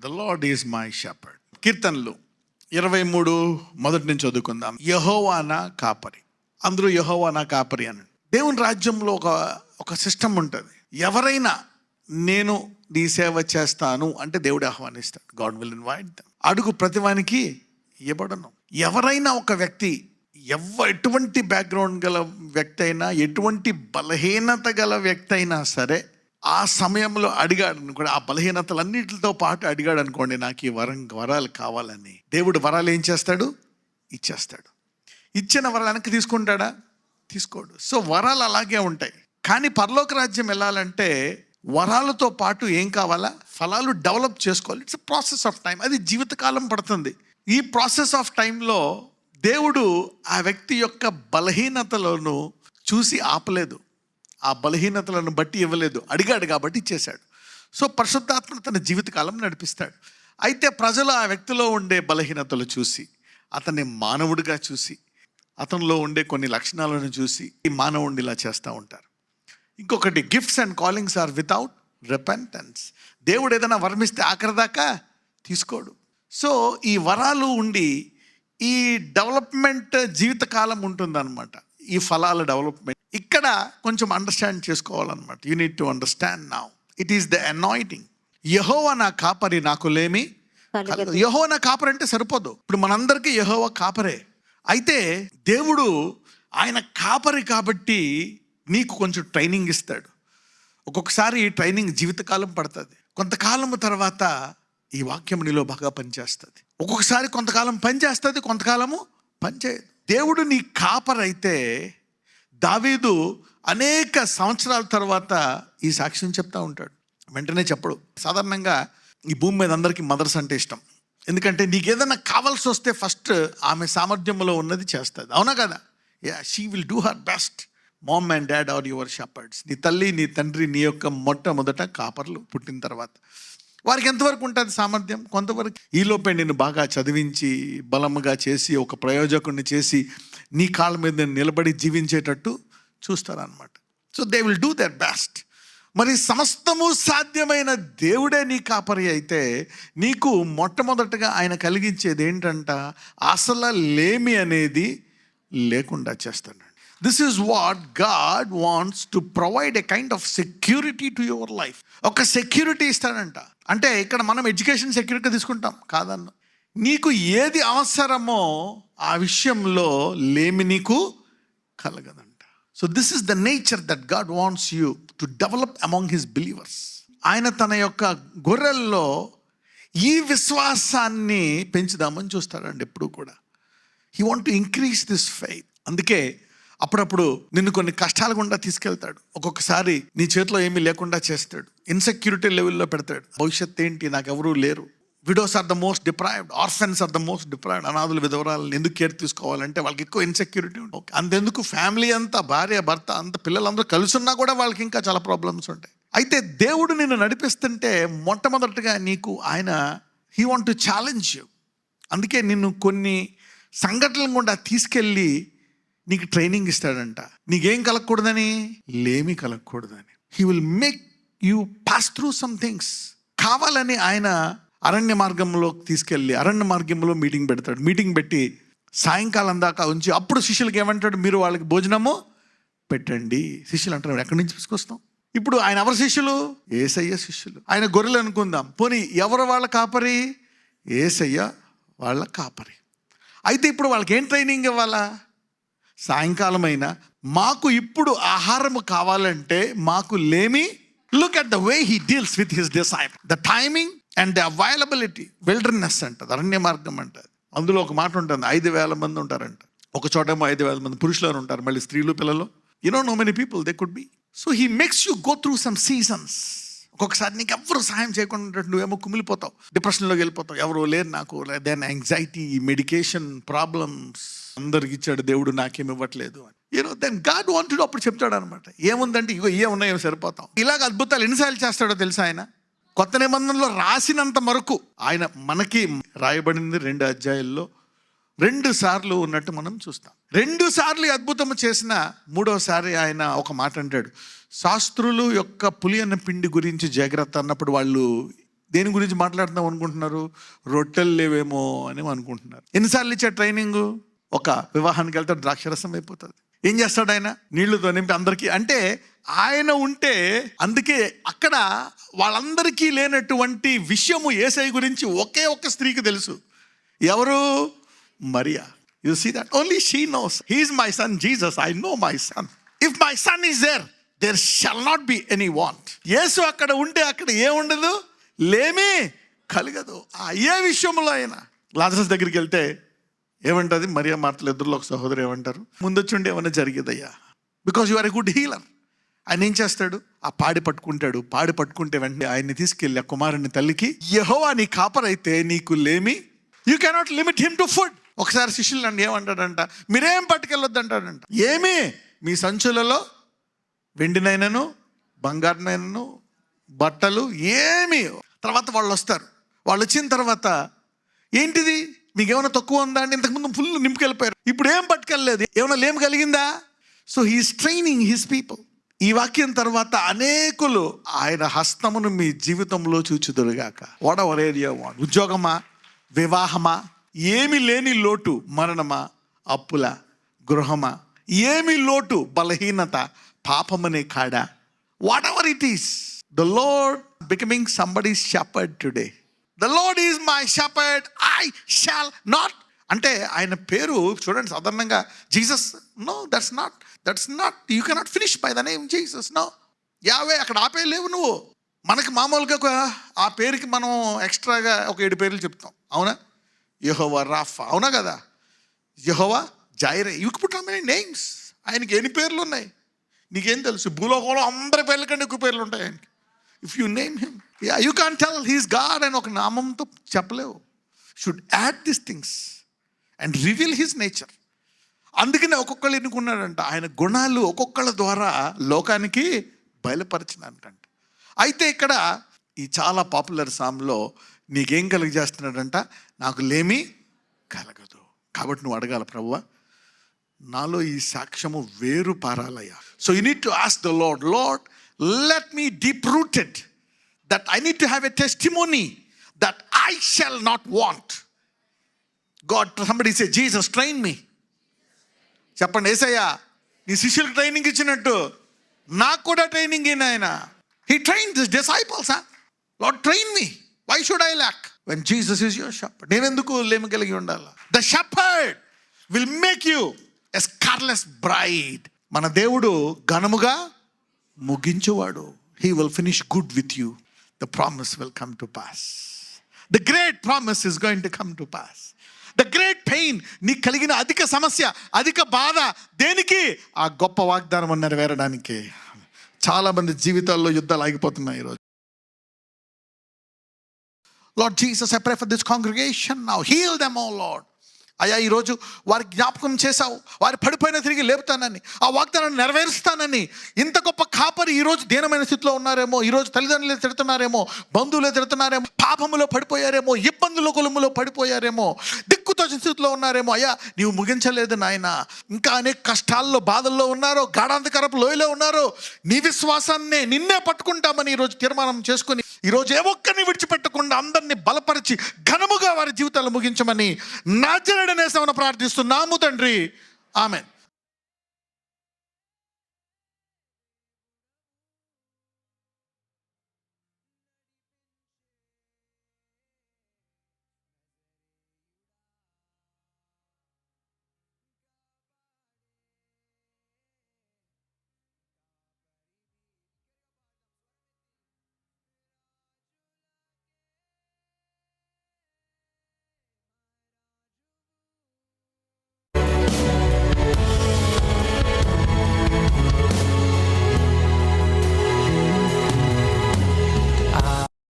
The Lord is my shepherd. కీర్తనలు 23 మొదటి నుంచి చదువుకుందాం. యెహోవా నా కాపరి. అందరూ యెహోవా నా కాపరి అని. దేవుని రాజ్యంలో ఒక సిస్టమ్ ఉంటుంది. ఎవరైనా నేను నీ సేవ చేస్తాను అంటే దేవుడు ఆహ్వానిస్తాడు. God will invite them. అడుగు ప్రతివానికి ఇవ్వబడును. ఎవరైనా ఒక వ్యక్తి ఎటువంటి బ్యాక్గ్రౌండ్ గల వ్యక్తి అయినా, ఎటువంటి బలహీనత గల వ్యక్తి అయినా సరే, ఆ సమయంలో అడిగాడు అనుకోండి, ఆ బలహీనతలన్నిటితో పాటు అడిగాడు అనుకోండి, నాకు ఈ వరాలు కావాలని, దేవుడు వరాలు ఏం చేస్తాడు? ఇచ్చేస్తాడు. ఇచ్చిన వరాలు వెనక్కి తీసుకుంటాడా? తీసుకోడు. సో వరాలు అలాగే ఉంటాయి. కానీ పరలోక రాజ్యం వెళ్ళాలంటే వరాలతో పాటు ఏం కావాలా? ఫలాలు డెవలప్ చేసుకోవాలి. It's process of time. అది జీవితకాలం పడుతుంది. ఈ ప్రాసెస్ ఆఫ్ టైంలో దేవుడు ఆ వ్యక్తి యొక్క బలహీనతలను చూసి ఆపలేదు, ఆ బలహీనతలను బట్టి ఇవ్వలేదు. అడిగాడు కాబట్టి ఇచ్చేశాడు. సో పరిశుద్ధాత్మ తన జీవితకాలం నడిపిస్తాడు. అయితే ప్రజలు ఆ వ్యక్తిలో ఉండే బలహీనతలు చూసి, అతన్ని మానవుడిగా చూసి, అతనిలో ఉండే కొన్ని లక్షణాలను చూసి ఈ మానవుడిని ఇలా చేస్తూ ఉంటారు. ఇంకొకటి, gifts and callings are without repentance. దేవుడు ఏదైనా వరమిస్తే ఆఖరి దాకా తీసుకోడు. సో ఈ వరాలు ఉండి ఈ డెవలప్మెంట్ జీవితకాలం ఉంటుందన్నమాట. ఈ ఫలాల డెవలప్మెంట్ ఇక్కడ కొంచెం అండర్స్టాండ్ చేసుకోవాలన్నమాట. You need to understand now. It is the anointing. యెహోవా నా కాపరి, నాకు లేమి కలగదు. యెహోవా నా కాపరి అంటే సరిపోదు. ఇప్పుడు మనందరికీ యెహోవా కాపరే. అయితే దేవుడు ఆయన కాపరి కాబట్టి నీకు కొంచెం ట్రైనింగ్ ఇస్తాడు. ఒక్కొక్కసారి ఈ ట్రైనింగ్ జీవితకాలం పడుతుంది. కొంతకాలం తర్వాత ఈ వాక్యం నీలో బాగా పనిచేస్తుంది. ఒక్కొక్కసారి కొంతకాలం పనిచేస్తుంది, కొంతకాలము పనిచేయదు. దేవుడు నీ కాపరైతే దావీదు అనేక సంవత్సరాల తర్వాత ఈ సాక్ష్యం చెప్తా ఉంటాడు. వెంటనే చెప్పడు. సాధారణంగా ఈ భూమి మీద అందరికీ మదర్స్ అంటే ఇష్టం. ఎందుకంటే నీకు ఏదైనా కావాల్సి వస్తే ఫస్ట్ ఆమె సామర్థ్యంలో ఉన్నది చేస్తుంది. అవునా కదా? Yeah, she will do her best. Mom and dad are your shepherds. నీ తల్లి నీ తండ్రి నీ యొక్క మొట్టమొదట కాపర్లు. పుట్టిన తర్వాత వారికి ఎంతవరకు ఉంటుంది సామర్థ్యం? కొంతవరకు. ఈలోపే నేను బాగా చదివించి బలముగా చేసి ఒక ప్రయోజకుడిని చేసి నీ కాళ్ళ మీద నిలబడి జీవించేటట్టు చూస్తారనమాట. So they will do their best. మరి సమస్తము సాధ్యమైన దేవుడే నీ కాపరి అయితే నీకు మొట్టమొదటగా ఆయన కలిగించేది ఏంటంట? అసలు లేమి అనేది లేకుండా చేస్తాడు. This is what God wants to provide a kind of security to your life. ఒక సెక్యూరిటీ ఇస్తాడంట. అంటే ఇక్కడ మనం ఎడ్యుకేషన్ సెక్యూరిటీ తీసుకుంటాం కాదన్న, నీకు ఏది అవసరమో ఆ విషయంలో లేమి నీకు కలగదంట. So this is the nature that God wants you to develop among his believers. ఆయన తన యొక్క గొర్రెల్లో ఈ విశ్వాసాన్ని పెంచుదామని చూస్తాడండి ఎప్పుడు కూడా. He want to increase this faith. అందుకే అప్పుడప్పుడు నిన్ను కొన్ని కష్టాల గుండా తీసుకెళ్తాడు. ఒక్కొక్కసారి నీ చేతిలో ఏమీ లేకుండా చేస్తాడు. ఇన్సెక్యూరిటీ లెవెల్లో పెడతాడు. భవిష్యత్ ఏంటి, నాకు ఎవరూ లేరు. Widows are the most deprived, orphans are the most deprived. అనాథులు విధవరాలను ఎందుకు కేర్ తీసుకోవాలంటే వాళ్ళకి ఎక్కువ ఇన్సెక్యూరిటీ ఉంటుంది. అంతెందుకు ఫ్యామిలీ అంతా, భార్య భర్త అంత పిల్లలందరూ కలిసి ఉన్నా కూడా వాళ్ళకి ఇంకా చాలా ప్రాబ్లమ్స్ ఉంటాయి. అయితే దేవుడు నిన్ను నడిపిస్తుంటే మొట్టమొదటిగా నీకు ఆయన he want to challenge you. అందుకే నిన్ను కొన్ని సంఘటనల గుండా తీసుకెళ్ళి నీకు ట్రైనింగ్ ఇస్తాడంట. నీకేం కలగకూడదని? లేమి కలగకూడదని. He will make you pass through some things. కావాలని ఆయన అరణ్య మార్గంలో తీసుకెళ్ళి అరణ్య మార్గంలో మీటింగ్ పెడతాడు. మీటింగ్ పెట్టి సాయంకాలం దాకా ఉంచి అప్పుడు శిష్యులకి ఏమంటాడు? మీరు వాళ్ళకి భోజనము పెట్టండి. శిష్యులు అంటారు, ఎక్కడి నుంచి తీసుకొస్తాం? ఇప్పుడు ఆయన ఎవరి శిష్యులు? యేసయ్య శిష్యులు. ఆయన గొర్రెలు అనుకుందాం. పోనీ ఎవరు వాళ్ళ కాపరి? యేసయ్య వాళ్ళ కాపరి. అయితే ఇప్పుడు వాళ్ళకి ఏం ట్రైనింగ్ ఇవ్వాలా? సాయంకాలం అయినా మాకు ఇప్పుడు ఆహారం కావాలంటే మాకు లేమి. Look at the way he deals with his disciple. The timing and the availability. Wilderness అంటది, అరణ్య మార్గం అంటది. అందులో ఒక మాట ఉంటుంది, 5,000 మంది ఉంటారంట. ఒక చోటేమో 5,000 మంది పురుషులు ఉంటారు, మళ్ళీ స్త్రీలు పిల్లలు. You know many people they could be. So he makes you go through some seasons. ఒక్కొక్కసారి నీకు ఎవరు సహాయం చేయకుండా నువ్వేమో కుమిలిపోతావు, డిప్రెషన్లోకి వెళ్ళిపోతావు. ఎవరు లేరు నాకు, దెన్ యాంగ్జైటీ, మెడికేషన్ ప్రాబ్లమ్స్. అందరికి ఇచ్చాడు దేవుడు, నాకేమి ఇవ్వట్లేదు అని. Then God wanted. అప్పుడు చెప్తాడు అనమాట, ఏముందంటే ఇగో ఏ ఉన్నాయో సరిపోతాం. ఇలాగ అద్భుతాలు ఎన్నిసార్లు చేస్తాడో తెలుసా ఆయన? కొత్త నిబంధనలో రాసినంత వరకు ఆయన మనకి రాయబడింది 2 అధ్యాయాల్లో 2 సార్లు ఉన్నట్టు మనం చూస్తాం. 2 సార్లు అద్భుతం చేసిన 3వసారి ఆయన ఒక మాట అంటాడు, శాస్త్రులు యొక్క పులియన్న పిండి గురించి జాగ్రత్త అన్నప్పుడు వాళ్ళు దేని గురించి మాట్లాడుతున్నాం అనుకుంటున్నారు? రొట్టెలు లేవేమో అని అనుకుంటున్నారు. ఎన్నిసార్లు ఇచ్చే ట్రైనింగ్? ఒక వివాహానికి వెళ్తే ద్రాక్షరసం అయిపోతుంది. ఏం చేస్తాడు ఆయన? నీళ్లతో నింపి అందరికీ. అంటే ఆయన ఉంటే, అందుకే అక్కడ వాళ్ళందరికీ లేనటువంటి విషయము యేసయ్య గురించి ఒకే ఒక్క స్త్రీకి తెలుసు. ఎవరు? మరియా. You see that only she knows he is my son Jesus. I know my son. If my son is there shall not be any want. యేసు అక్కడ ఉంటే అక్కడ ఏముండదు, లేమి కలగదు. ఏ విషయంలో అయినా. లాజరస్ దగ్గరికి వెళ్తే ఏమంటుంది మరియా మార్తలు ఇద్దరులో ఒక సహోదరు ఏమంటారు? ముందొచ్చుండి ఏమన్నా జరిగేదయ్యా, because you are a good healer. ఆయన ఏం చేస్తాడు? ఆ పాడి పట్టుకుంటాడు. పాడి పట్టుకుంటే వెంటనే ఆయన్ని తీసుకెళ్ళి ఆ కుమారుని తల్లికి, యెహోవా నీ కాపరైతే నీకు లేమి, you cannot limit him to food. ఒకసారి శిష్యులు నన్ను ఏమంటాడంట, మీరేం పట్టుకెళ్ళొద్దు అంటాడంట. ఏమి? మీ సంచులలో వెండినైనను బంగారునైనను బట్టలు ఏమి. తర్వాత వాళ్ళు వస్తారు. వాళ్ళు వచ్చిన తర్వాత ఏంటిది, మీకేమైనా తక్కువ ఉందా అంటే, ఇంతకుముందు ఫుల్ నింపుకెళ్ళిపోయారు, ఇప్పుడు ఏం పట్టుకెళ్ళలేదు, ఏమైనా లేమి కలిగిందా? So he's training his people. ఈ వాక్యం తర్వాత అనేకులు ఆయన హస్తమును మీ జీవితంలో చూచుదురుగాక. Whatever area what. ఉద్యోగమా, వివాహమా, ఏమి లేని లోటు, మరణమా, అప్పుల, గృహమా, ఏమి లోటు, బలహీనత, పాపమనే కాడ, whatever it is, the Lord becoming somebody's shepherd today. The Lord is my shepherd, I shall not. అంటే ఆయన పేరు చూడండి, సాధారణంగా Jesus. No, that's not you cannot finish by the name Jesus. No, Yahweh అక్కడ ఆపే లేవు నువ్వు. మనకి మామూలుగా ఆ పేరుకి మనం ఎక్స్ట్రాగా ఒక 7 పేర్లు చెప్తాం, అవునా? యెహోవా రాఫా, అవునా కదా? యెహోవా జైరే. You put how many names. ఆయనకి ఎన్ని పేర్లు ఉన్నాయి నీకేం తెలుసు? భూలోకంలో అందరి పేర్ల కంటే ఎక్కువ పేర్లు ఉంటాయి ఆయనకి. If you name him, you can't tell he's God అని ఒక నామంతో చెప్పలేవు. Should add this things and reveal his nature. అందుకనే ఒక్కొక్కళ్ళు ఎన్నుకున్నాడంట ఆయన గుణాలు ఒక్కొక్కళ్ళ ద్వారా లోకానికి బయలుపరచినంట. అయితే ఇక్కడ ఈ చాలా పాపులర్ సాంగ్లో నీకేం కలిగజేస్తున్నాడంట? నాకు లేమి కలగదు. కాబట్టి నువ్వు అడగాల, ప్రభువా నాలో ఈ సాక్ష్యము వేరు పారాలయ్యా. So you need to ask the Lord, Lord let me deep rooted, that I need to have a testimony that I shall not want. God, somebody say, Jesus train me. చెప్పండి, యేసయ్యా నీ శిష్యులకు ట్రైనింగ్ ఇచ్చినట్టు నాకు కూడా training in ఆయన. He trained his disciples, huh? Lord train me. Why should I lack when Jesus is your shepherd? నేను ఎందుకు లేమి కలిగి ఉండాలి? The shepherd will make you a scarlet bride. మన దేవుడు ఘనముగా ముగించువాడు. He will finish good with you. The promise will come to pass. The great promise is going to come to pass. The great pain, నీ కలిగిన అధిక సమస్య, అధిక బాధ దేనికి? ఆ గొప్ప వాగ్దానం నెరవేరడానికి. చాలా మంది జీవితాల్లో యుద్ధాలు ఆగిపోతున్నాయి ఈరోజు. Lord Jesus, I pray for this congregation now. Heal them, oh Lord. అయ్యా ఈరోజు వారి జ్ఞాపకం చేశావు, వారి పడిపోయిన తిరిగి లేపుతానని, ఆ వాగ్దానాన్ని నెరవేరుస్తానని. ఇంత గొప్ప కాపరి ఈరోజు దీనమైన స్థితిలో ఉన్నారేమో, ఈరోజు తల్లిదండ్రులు తిడుతున్నారేమో, బంధువులు తిడుతున్నారేమో, పాపములో పడిపోయారేమో, ఇబ్బందుల కులములో పడిపోయారేమో, దిక్కుతో స్థితిలో ఉన్నారేమో. అయ్యా నీవు ముగించలేదు నాయన. ఇంకా అనేక కష్టాల్లో బాధల్లో ఉన్నారో, గాఢాంధకరపు లోయలో ఉన్నారో, నీ విశ్వాసాన్నే నిన్నే పట్టుకుంటామని ఈరోజు తీర్మానం చేసుకుని ఈరోజు ఏ ఒక్కరిని విడిచిపెట్టకుండా అందరినీ బలపరిచి ఘనముగా వారి జీవితాలు ముగించమని నజరేయుడైన యేసునామమున ప్రార్థిస్తున్నాము తండ్రి. ఆమేన్.